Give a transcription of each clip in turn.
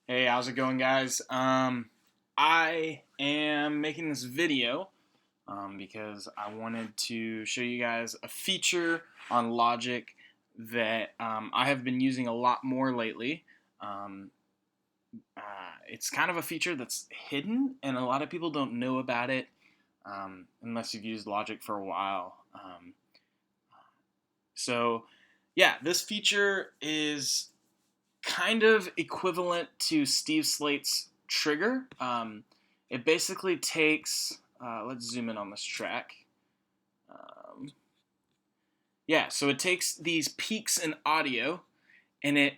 Hey, how's it going, guys? I am making this video because I wanted to show you guys a feature on Logic that I have been using a lot more lately. Um, it's kind of a feature that's hidden, and a lot of people don't know about it unless you've used Logic for a while. So, yeah, this feature is kind of equivalent to Steve Slate's Trigger. It basically takes, let's zoom in on this track. Um, yeah, so it takes these peaks in audio and it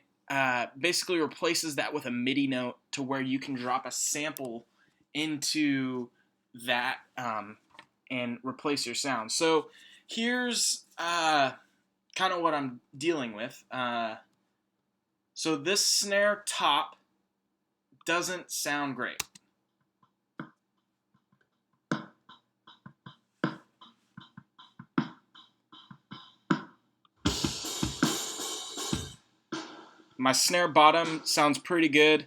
basically replaces that with a MIDI note to where you can drop a sample into that and replace your sound. So here's kind of what I'm dealing with. So this snare top doesn't sound great. My snare bottom sounds pretty good.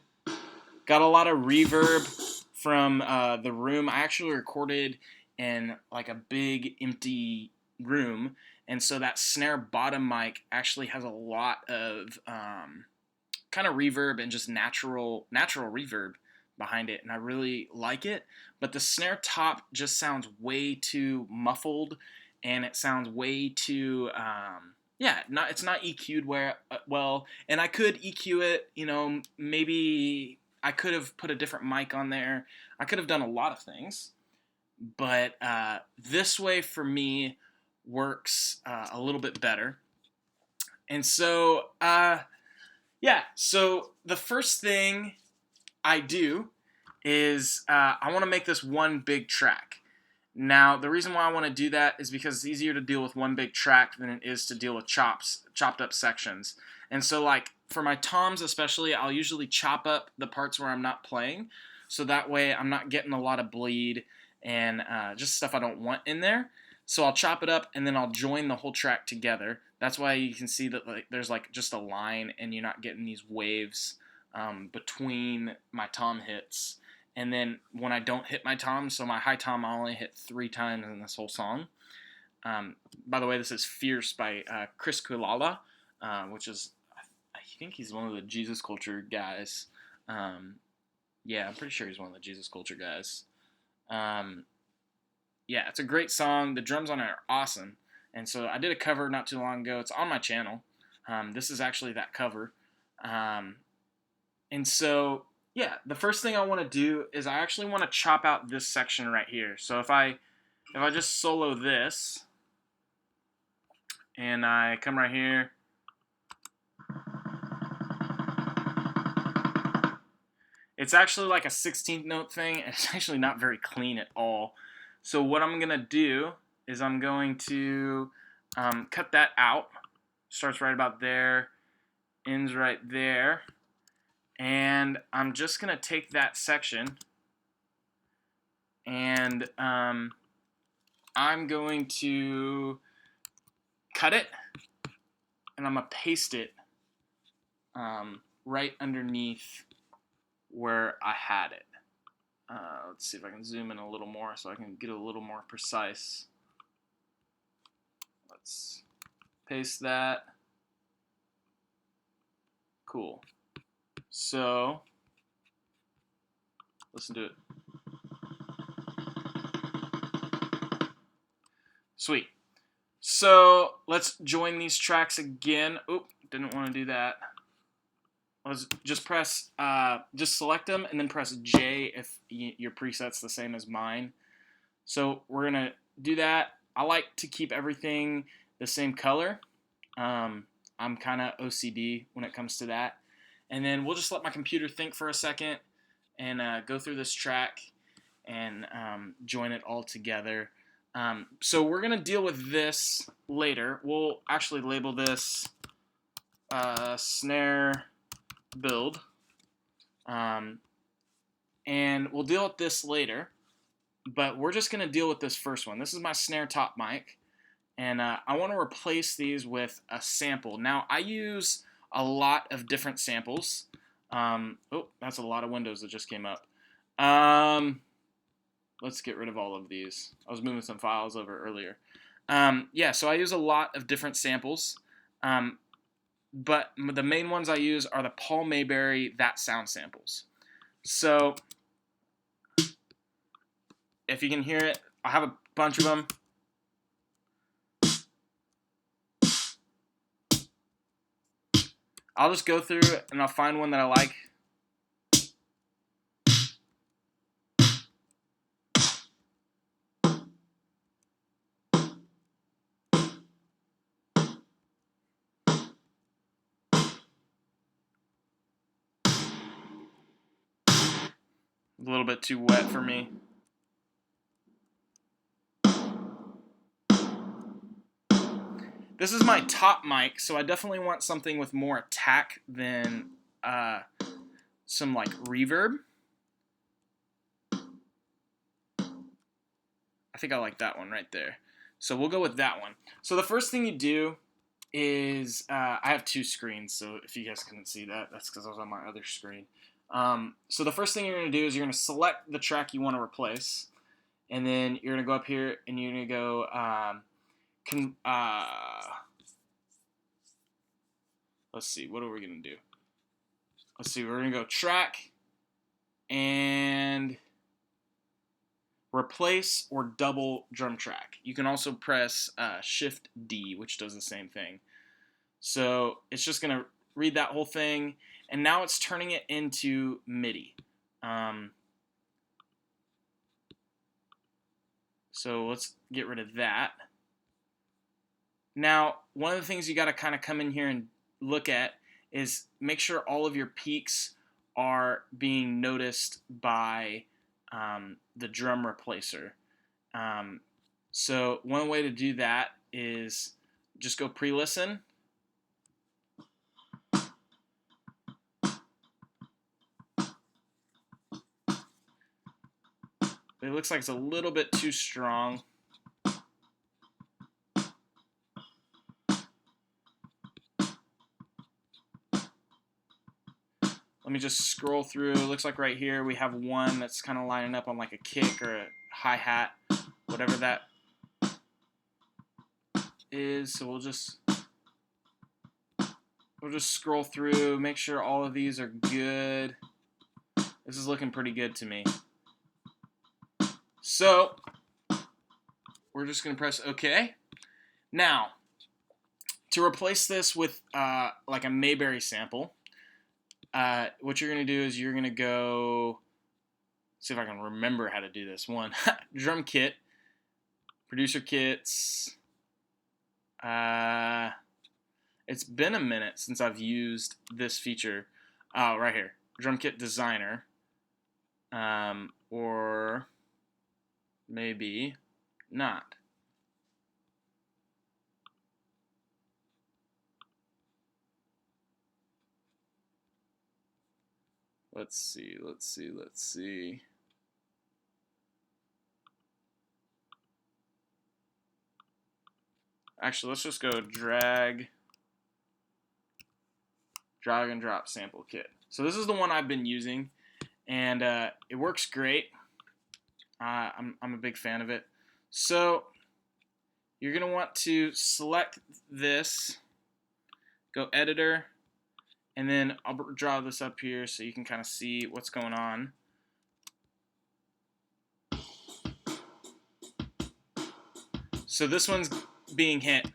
Got a lot of reverb from the room. I actually recorded in like a big empty room, and so that snare bottom mic actually has a lot of kind of reverb and just natural reverb behind it, and I really like it. But the snare top just sounds way too muffled, and it sounds way too yeah, it's not EQ'd well, and I could EQ it. Maybe I could have put a different mic on there. I could have done a lot of things, but this way for me works a little bit better. And so yeah, so the first thing I do is I want to make this one big track. Now, the reason why I want to do that is because it's easier to deal with one big track than it is to deal with chopped up sections. And so, like, for my toms especially, I'll usually chop up the parts where I'm not playing, so that way I'm not getting a lot of bleed and just stuff I don't want in there. So I'll chop it up and then I'll join the whole track together. That's why you can see that there's like just a line and you're not getting these waves between my tom hits. And then when I don't hit my tom, so my high tom I only hit 3 times in this whole song. By the way, this is Fierce by Chris Kulala, which is, I think he's one of the Jesus Culture guys. Yeah, I'm pretty sure he's one of the Jesus Culture guys. Yeah, it's a great song. The drums on it are awesome. And so I did a cover not too long ago. It's on my channel. This is actually that cover. And so, yeah, the first thing I want to do is I actually want to chop out this section right here. So if I just solo this and I come right here, it's actually like a 16th note thing, and it's actually not very clean at all. So what I'm going to do is I'm going to cut that out. Starts right about there, ends right there. And I'm just going to take that section and I'm going to cut it and I'm going to paste it right underneath where I had it. Let's see if I can zoom in a little more so I can get a little more precise. Let's paste that. Cool. So, listen to it. Sweet. So, let's join these tracks again. Oop, didn't want to do that. Let's just press, just select them and then press J if your preset's the same as mine. So, we're going to do that. I like to keep everything the same color. I'm kind of OCD when it comes to that. And then we'll just let my computer think for a second and go through this track and join it all together. So we're going to deal with this later. We'll actually label this snare build. And we'll deal with this later. But we're just going to deal with this first one. This is my snare top mic. And I want to replace these with a sample. Now, I use a lot of different samples. Oh, that's a lot of windows that just came up. Um, let's get rid of all of these. I was moving some files over earlier. Yeah, so I use a lot of different samples, but the main ones I use are the Paul Mayberry That Sound samples. So if you can hear it, I have a bunch of them. I'll just go through and I'll find one that I like. A little bit too wet for me. This is my top mic, so I definitely want something with more attack than some like reverb. I think I like that one right there. So we'll go with that one. So the first thing you do is, I have two screens, so if you guys couldn't see that, that's because I was on my other screen. So the first thing you're going to do is you're going to select the track you want to replace, and then you're going to go up here and you're going to go, let's see, what are we going to do? Let's see, we're going to go track and replace or double drum track. You can also press Shift D, which does the same thing. So it's just going to read that whole thing, and now it's turning it into MIDI. So let's get rid of that. Now, one of the things you got to kind of come in here and look at is make sure all of your peaks are being noticed by the drum replacer. So one way to do that is just go pre-listen. It looks like it's a little bit too strong. Let me just scroll through. It looks like right here we have one that's kind of lining up on like a kick or a hi-hat, whatever that is. So we'll just scroll through, make sure all of these are good. This is looking pretty good to me. So we're just going to press OK. Now, to replace this with like a Mayberry sample, what you're going to do is you're going to go, see if I can remember how to do this one. Drum kit, producer kits. It's been a minute since I've used this feature. Oh, right here, drum kit designer, or maybe not. Let's see. Actually, let's just go drag and drop sample kit. So this is the one I've been using, and it works great. I'm a big fan of it. So you're going to want to select this, go editor, and then I'll draw this up here so you can kind of see what's going on. So this one's being hit.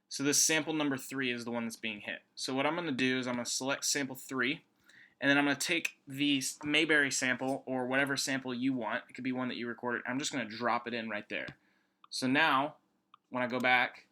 So this sample number 3 is the one that's being hit. So what I'm going to do is I'm going to select sample 3, and then I'm going to take the Mayberry sample or whatever sample you want. It could be one that you recorded. I'm just going to drop it in right there. So now, when I go back,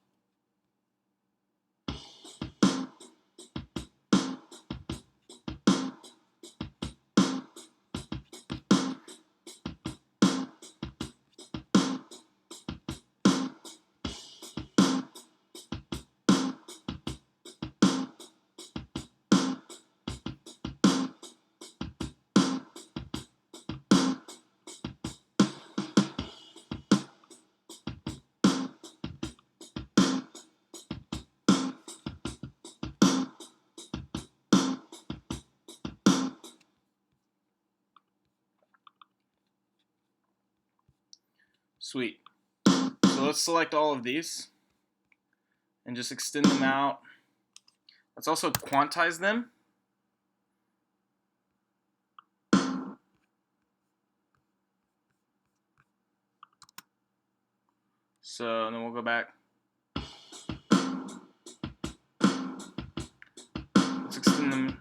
Sweet. So let's select all of these and just extend them out. Let's also quantize them. So, and then we'll go back. Let's extend them.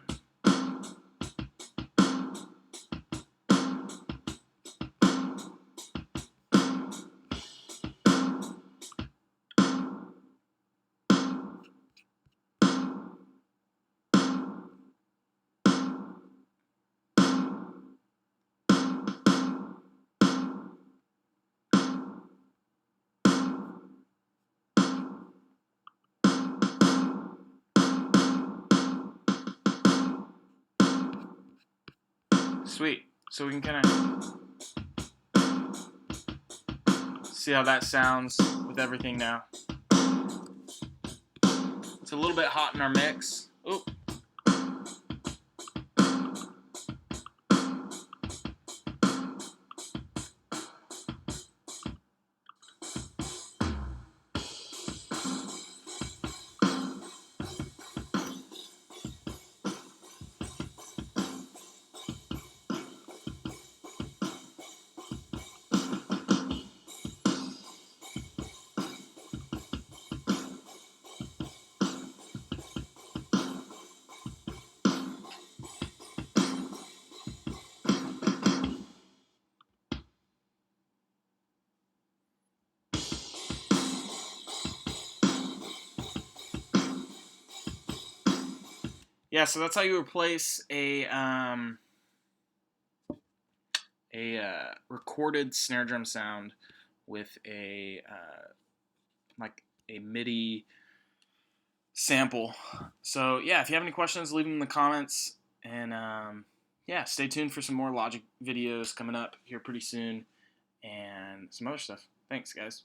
Sweet. So we can kind of see how that sounds with everything now. It's a little bit hot in our mix. Oop. Yeah, so that's how you replace a recorded snare drum sound with a like a MIDI sample. So yeah, if you have any questions, leave them in the comments, and yeah, stay tuned for some more Logic videos coming up here pretty soon, and some other stuff. Thanks, guys.